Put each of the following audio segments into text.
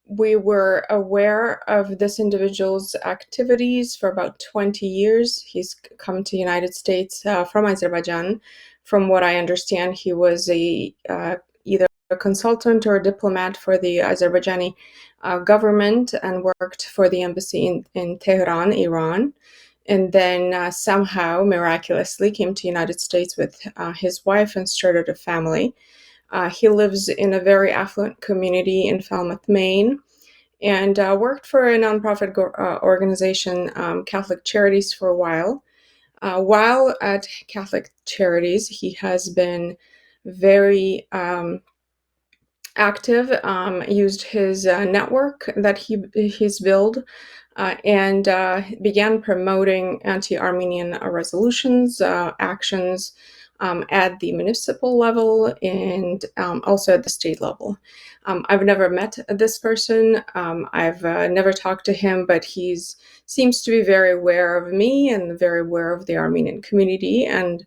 we were aware of this individual's activities for about 20 years. He's come to the United States from Azerbaijan. From what I understand, he was either a consultant or a diplomat for the Azerbaijani government and worked for the embassy in Tehran, Iran. And then somehow, miraculously, came to the United States with his wife and started a family. He lives in a very affluent community in Falmouth, Maine, and worked for a nonprofit organization, Catholic Charities, for a while. While at Catholic Charities, he has been very active, used his network that he's built, and began promoting anti-Armenian resolutions, actions at the municipal level and also at the state level. I've never met this person. I've never talked to him, but he's seems to be very aware of me and very aware of the Armenian community. And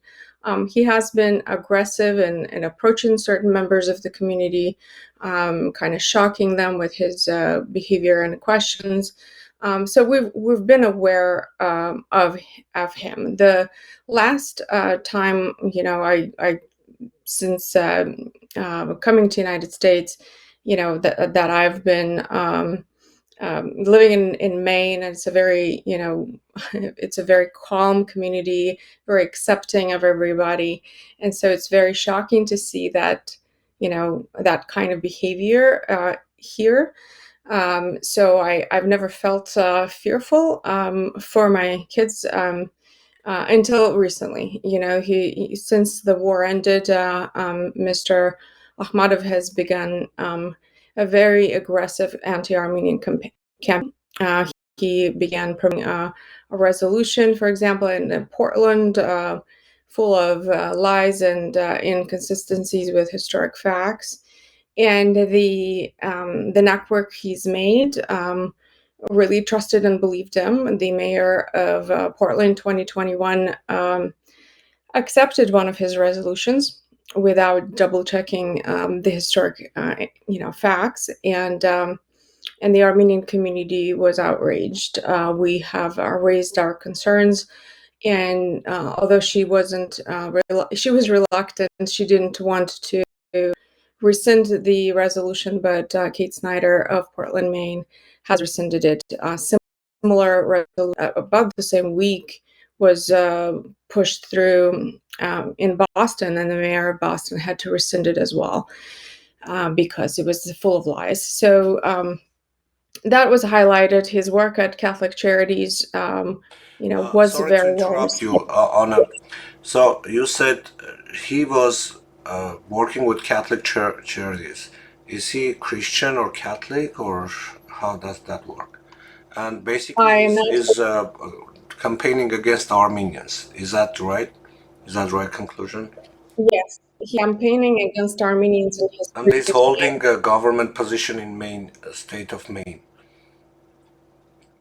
he has been aggressive in approaching certain members of the community, kind of shocking them with his behavior and questions. So we've been aware of him. The last time, I since coming to the United States, that I've been living in Maine. And it's a very, it's a very calm community, very accepting of everybody. And so it's very shocking to see that, that kind of behavior here. So I've never felt fearful for my kids until recently. He since the war ended, Mr. Akhmadov has begun a very aggressive anti-Armenian campaign. He began promoting a resolution, for example, in Portland, full of lies and inconsistencies with historic facts. And the network he's made really trusted and believed him. The mayor of Portland, 2021, accepted one of his resolutions without double checking the historic, facts, and the Armenian community was outraged. We have raised our concerns, and although she wasn't, she was reluctant. She didn't want to rescind the resolution, but Kate Snyder of Portland, Maine, has rescinded it. Similar resolution about the same week was pushed through in Boston, and the mayor of Boston had to rescind it as well because it was full of lies. So that was highlighted. His work at Catholic Charities, was Sorry to very well interrupt received. you, Anna. So you said he was working with Catholic charities. Is he Christian or Catholic, or how does that work? And basically, I am is not. campaigning against Armenians. Is that right? Is that the right conclusion? Yes, he campaigning against Armenians in his And he's previous holding a government position in Maine, state of Maine.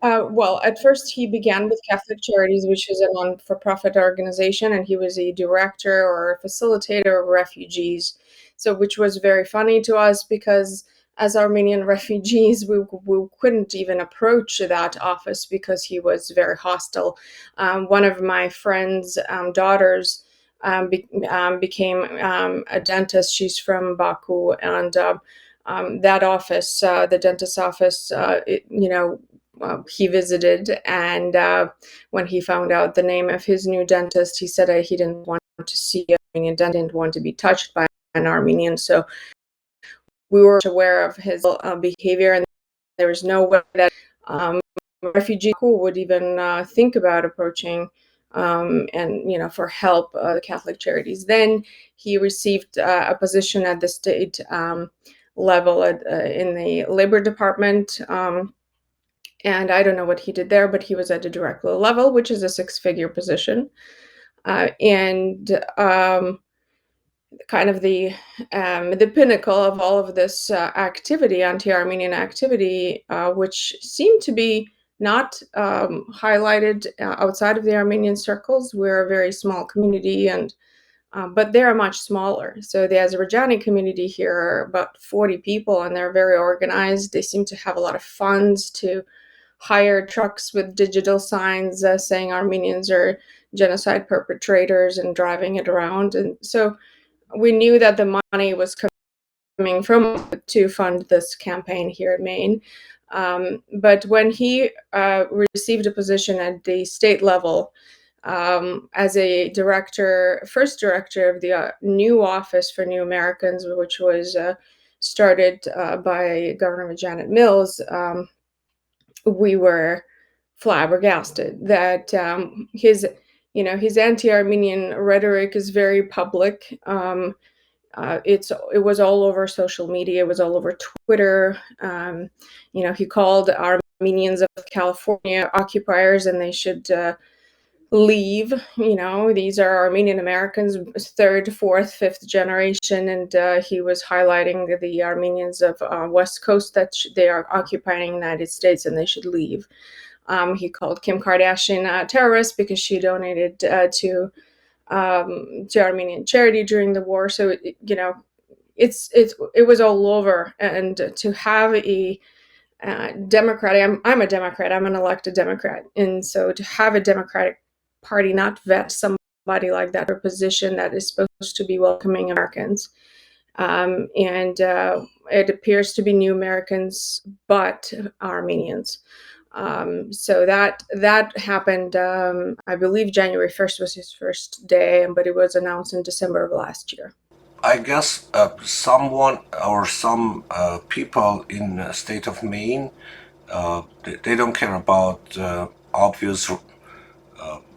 Well, at first he began with Catholic Charities, which is a non-for-profit organization, and he was a director or a facilitator of refugees. So, which was very funny to us because as Armenian refugees, we couldn't even approach that office because he was very hostile. One of my friend's daughters became a dentist. She's from Baku, and that office, the dentist office, he visited, and when he found out the name of his new dentist, he said he didn't want to see an Armenian dentist, didn't want to be touched by an Armenian. So we were aware of his behavior, and there was no way that refugee would even think about approaching and for help the Catholic Charities. Then he received a position at the state level in the labor department. And I don't know what he did there, but he was at a director level, which is a six-figure position. And kind of the pinnacle of all of this activity, anti-Armenian activity, which seemed to be not highlighted outside of the Armenian circles. We're a very small community, and but they're much smaller. So the Azerbaijani community here are about 40 people, and they're very organized. They seem to have a lot of funds to hire trucks with digital signs saying Armenians are genocide perpetrators and driving it around. And so we knew that the money was coming from to fund this campaign here in Maine. But when he received a position at the state level as a director, first director of the new Office for New Americans, which was started by Governor Janet Mills, we were flabbergasted that his anti-Armenian rhetoric is very public. It was all over social media. It was all over Twitter. He called Armenians of California occupiers, and they should leave. These are Armenian Americans, third, fourth, fifth generation, and he was highlighting the Armenians of West Coast that they are occupying the United States and they should leave. He called Kim Kardashian a terrorist because she donated to Armenian charity during the war. So it was all over, and to have a Democratic, I'm a Democrat, I'm an elected Democrat, and so to have a Democratic Party not vet somebody like that for a position that is supposed to be welcoming Americans, and it appears to be new Americans, but Armenians. So that happened. I believe January 1st was his first day, but it was announced in December of last year. I guess someone or some people in the state of Maine, they don't care about obvious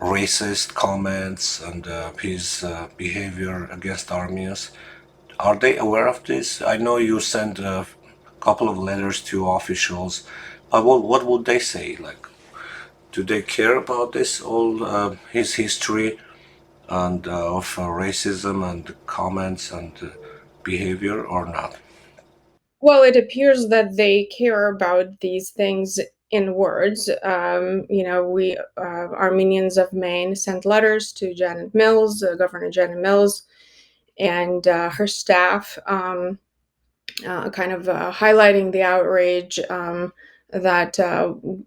racist comments and his behavior against Armenians. Are they aware of this? I know you sent a couple of letters to officials, but what would they say? Like, do they care about this, all his history and of racism and comments and behavior, or not? Well, it appears that they care about these things in words. We Armenians of Maine sent letters to Janet Mills, Governor Janet Mills, and her staff, kind of highlighting the outrage that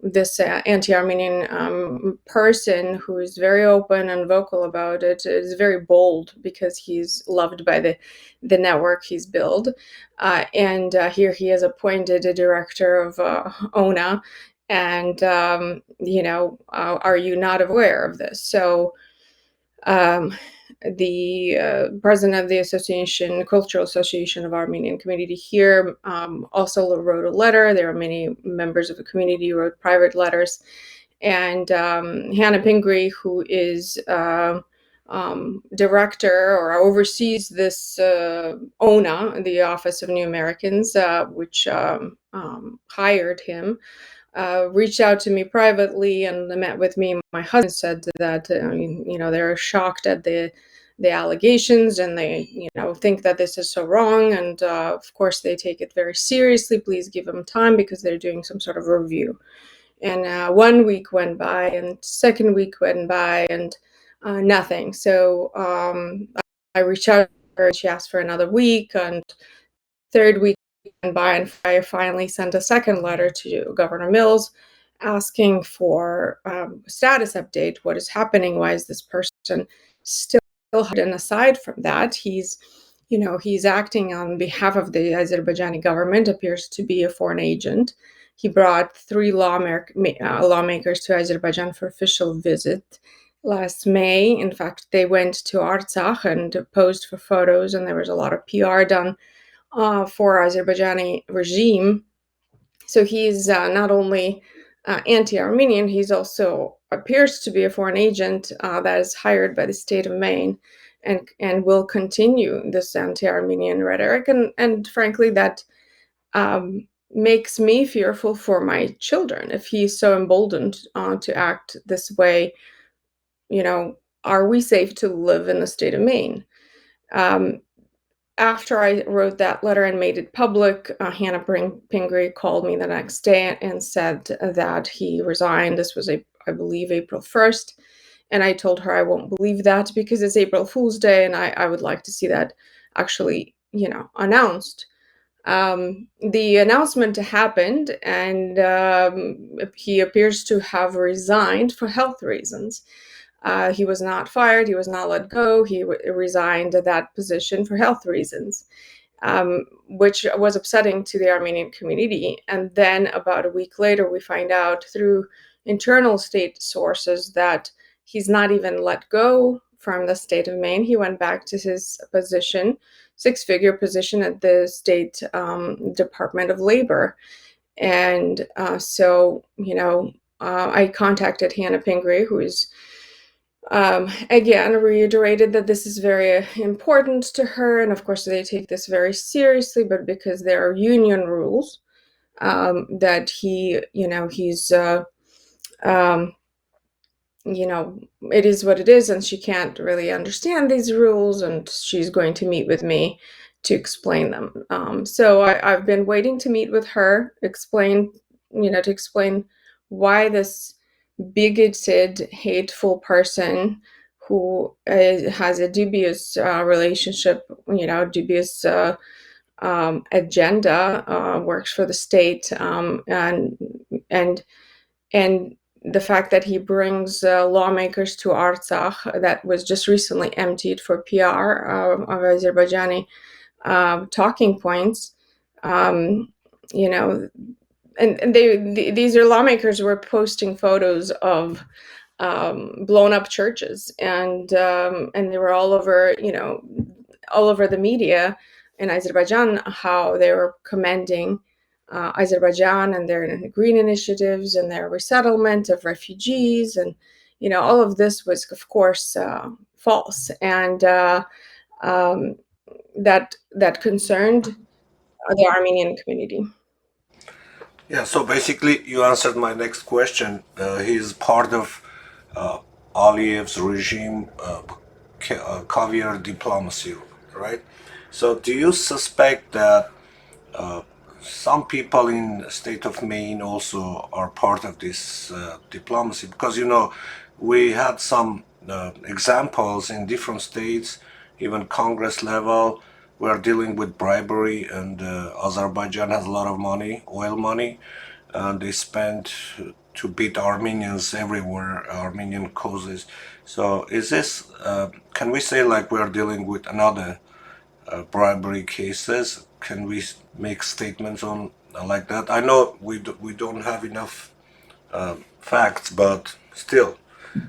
this anti-Armenian person, who is very open and vocal about it, is very bold because he's loved by the network he's built. And here he has appointed a director of ONA. And, are you not aware of this? So um, the president of the Cultural Association of Armenian Community here, also wrote a letter. There are many members of the community who wrote private letters. And Hannah Pingree, who is director or oversees this ONA, the Office of New Americans, which hired him, reached out to me privately and met with me. My husband said that they're shocked at the allegations, and they think that this is so wrong, and of course they take it very seriously. Please give them time because they're doing some sort of review. And 1 week went by, and second week went by, and nothing. So I reached out to her, and she asked for another week, and third week went by, and I finally sent a second letter to Governor Mills asking for a status update. What is happening? Why is this person still held? And aside from that, he's acting on behalf of the Azerbaijani government, appears to be a foreign agent. He brought three lawmakers to Azerbaijan for official visit last May. In fact, they went to Artsakh and posed for photos, and there was a lot of PR done for Azerbaijani regime. So he's not only anti-Armenian, he's also appears to be a foreign agent that is hired by the state of Maine, and will continue this anti-Armenian rhetoric. And frankly, that makes me fearful for my children. If he's so emboldened to act this way, are we safe to live in the state of Maine? After I wrote that letter and made it public, Hannah Pingree called me the next day and said that he resigned. This was, I believe, April 1st. And I told her I won't believe that because it's April Fool's Day, and I would like to see that actually, announced. The announcement happened, and he appears to have resigned for health reasons. He was not fired, he was not let go, he resigned that position for health reasons, which was upsetting to the Armenian community. And then about a week later, we find out through internal state sources that he's not even let go from the state of Maine. He went back to his position, six-figure position at the state Department of Labor. And I contacted Hannah Pingree, who is again reiterated that this is very important to her, and of course they take this very seriously, but because there are union rules, that he's um, it is what it is, and she can't really understand these rules, and she's going to meet with me to explain them. So I've been waiting to meet with her, to explain why this bigoted, hateful person who has a dubious relationship, dubious agenda, works for the state, and and the fact that he brings lawmakers to Artsakh that was just recently emptied for PR of Azerbaijani talking points. Um, you know, and these are lawmakers were posting photos of blown up churches, and they were all over the media in Azerbaijan, how they were commending Azerbaijan and their green initiatives and their resettlement of refugees, and all of this was, of course, false, and um, that concerned the Armenian community. Yeah, so basically, you answered my next question. He's part of uh, Aliyev's regime, caviar diplomacy, right? So, do you suspect that uh, some people in the state of Maine also are part of this diplomacy? Because we had some examples in different states, even Congress level. We're dealing with bribery, and Azerbaijan has a lot of money, oil money, and they spend to beat Armenians everywhere, Armenian causes. So, is this? Can we say like we're dealing with another bribery cases? Can we make statements on like that? I know we don't have enough facts, but still,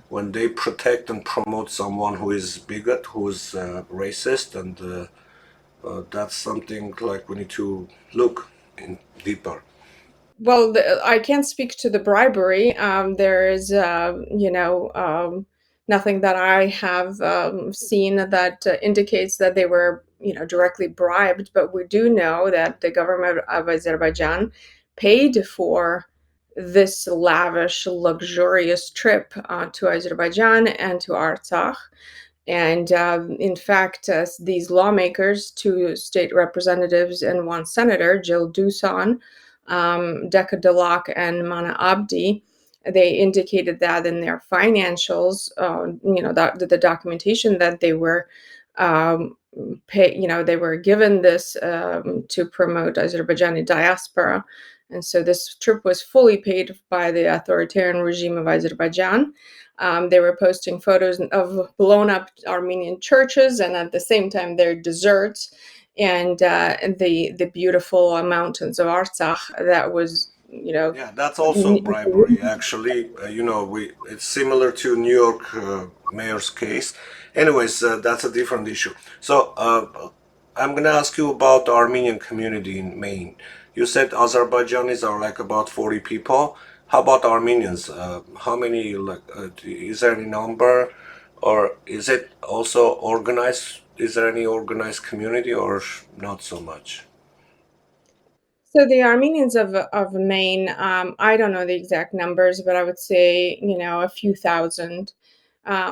when they protect and promote someone who is bigot, who is racist, and that's something like we need to look in deeper. Well, I can't speak to the bribery. There is, nothing that I have seen that indicates that they were, directly bribed. But we do know that the government of Azerbaijan paid for this lavish, luxurious trip to Azerbaijan and to Artsakh. And in fact, these lawmakers, two state representatives and one senator, Jill Dusan, Deka Dalak, and Mana Abdi, they indicated that in their financials, that the documentation that they were they were given this to promote Azerbaijani diaspora. And so this trip was fully paid by the authoritarian regime of Azerbaijan. They were posting photos of blown up Armenian churches, and at the same time, their desserts and the beautiful mountains of Artsakh. That was, Yeah, that's also bribery. Actually, we it's similar to New York mayor's case. Anyways, that's a different issue. So, I'm gonna ask you about the Armenian community in Maine. You said Azerbaijanis are like about 40 people. How about Armenians? How many? Like, is there any number, or is it also organized? Is there any organized community, or not so much? So the Armenians of Maine, I don't know the exact numbers, but I would say, a few thousand.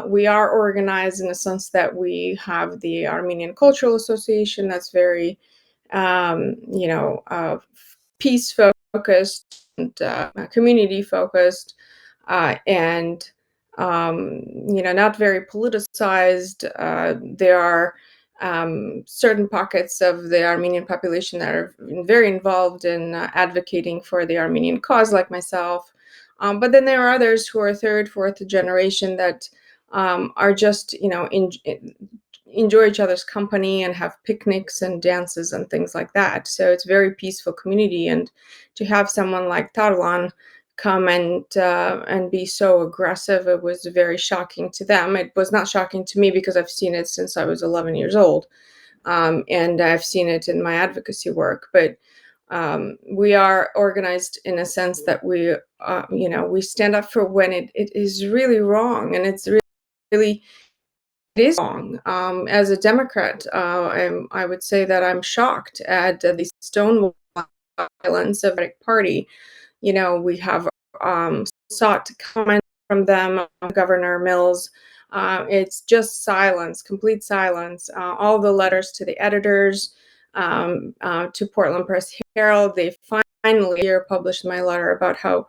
We are organized in the sense that we have the Armenian Cultural Association that's very, peace focused and community focused, and not very politicized. There are certain pockets of the Armenian population that are very involved in advocating for the Armenian cause, like myself. But then there are others who are third, fourth generation that are just, enjoy each other's company and have picnics and dances and things like that. So it's a very peaceful community. And to have someone like Tarlan come and be so aggressive, it was very shocking to them. It was not shocking to me because I've seen it since I was 11 years old, and I've seen it in my advocacy work. But we are organized in a sense that we stand up for when it is really wrong, and it's really it is wrong. As a Democrat, I would say that I'm shocked at the stonewall violence of the party. We have sought comment from them, Governor Mills. It's just silence, complete silence. All the letters to the editors, to Portland Press Herald, they finally published my letter about how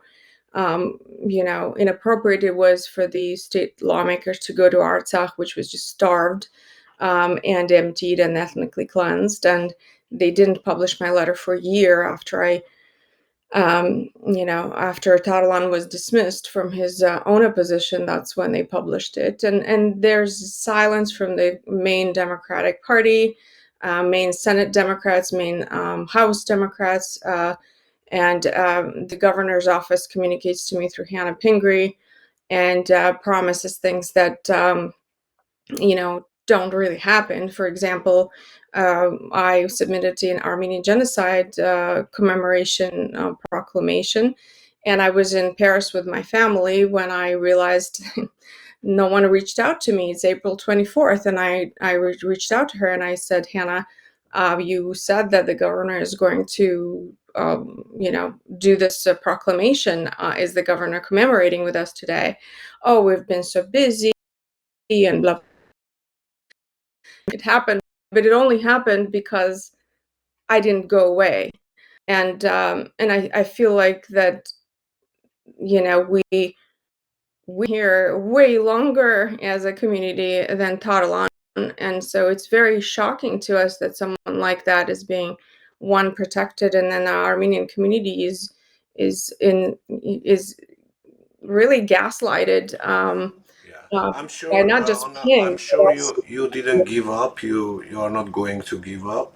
inappropriate it was for the state lawmakers to go to Artsakh, which was just starved, and emptied and ethnically cleansed. And they didn't publish my letter for a year after after Tarlan was dismissed from his ONA position. That's when they published it. And there's silence from the Maine Democratic Party, Maine Senate Democrats, Maine House Democrats, and the governor's office communicates to me through Hannah Pingree and promises things that don't really happen. For example, I submitted an Armenian genocide commemoration proclamation, and I was in Paris with my family when I realized no one reached out to me. It's April 24th, and I reached out to her and I said, Hannah, you said that the governor is going to, do this proclamation. Is the governor commemorating with us today? Oh, we've been so busy and blah. It happened, but it only happened because I didn't go away. And I feel like that, we here way longer as a community than Tarlan. And so it's very shocking to us that someone like that is being one protected, and then the Armenian community is really gaslighted, Yeah, uh, I'm by sure. not just I'm him, but sure also. you didn't give up. You are not going to give up.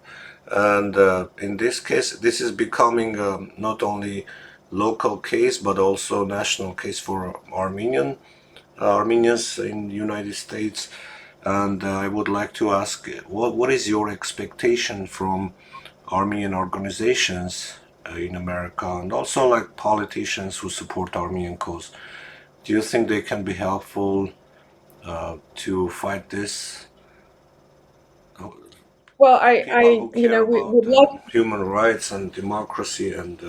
And in this case, this is becoming not only local case but also national case for Armenians in the United States. And I would like to ask, what is your expectation from Armenian organizations in America, and also like politicians who support Armenian cause? Do you think they can be helpful to fight this? Well, I People who care we about would love. human rights and democracy and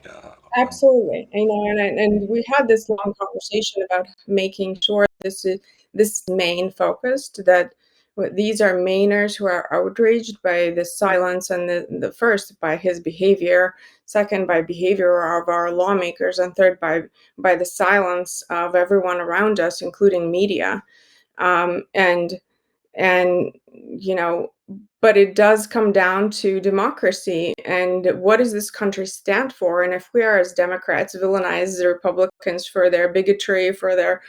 yeah, Absolutely. And we had this long conversation about making sure this Maine focused, that these are Mainers who are outraged by the silence, and the first by his behavior, second by behavior of our lawmakers, and third by the silence of everyone around us, including media. And but it does come down to democracy and what does this country stand for. And if we are, as Democrats, villainize the Republicans for their bigotry, for their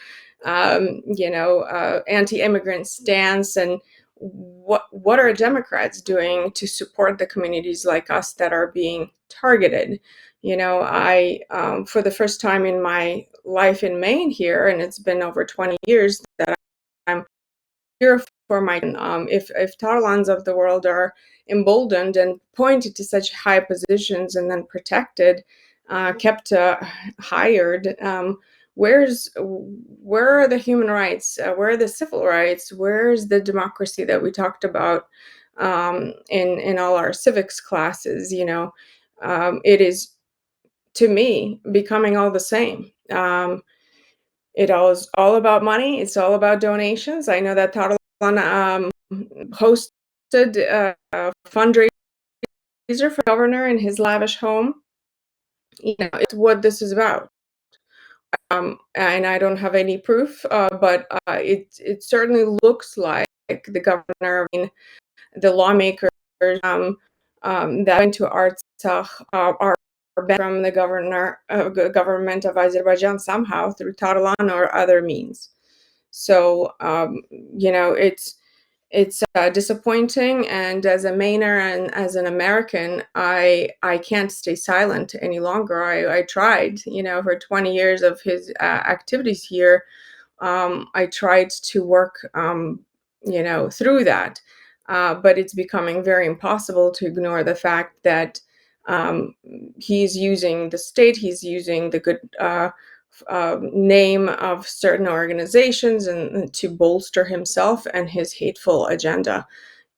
anti-immigrant stance, and what are Democrats doing to support the communities like us that are being targeted? I for the first time in my life in Maine here, and it's been over 20 years, that I'm here for my if Tarlans of the world are emboldened and pointed to such high positions and then protected, kept hired, where are the human rights, where are the civil rights, where's the democracy that we talked about in all our civics classes? It is, to me, becoming all the same. It all about money. It's all about donations. I know that Tarlan hosted a fundraiser for the governor in his lavish home. It's what this is about. and I don't have any proof, but it certainly looks like the governor, I mean, the lawmakers that went to Artsakh are from the government of Azerbaijan somehow through Tarlan or other means. So it's disappointing, and as a Mainer and as an American, I can't stay silent any longer. I tried, for 20 years of his activities here. I tried to work, through that, but it's becoming very impossible to ignore the fact that um, he's using the state, he's using the good name of certain organizations and to bolster himself and his hateful agenda.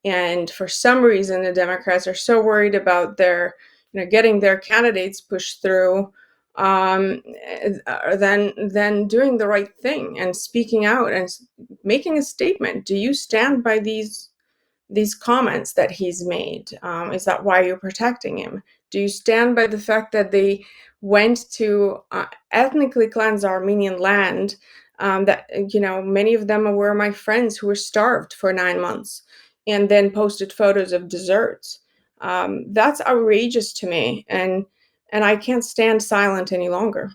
And for some reason, the Democrats are so worried about getting their candidates pushed through, than doing the right thing and speaking out and making a statement. Do you stand by these comments that he's made? Is that why you're protecting him? Do you stand by the fact that they went to ethnically cleanse Armenian land? That many of them were my friends who were starved for 9 months, and then posted photos of desserts. That's outrageous to me, and I can't stand silent any longer.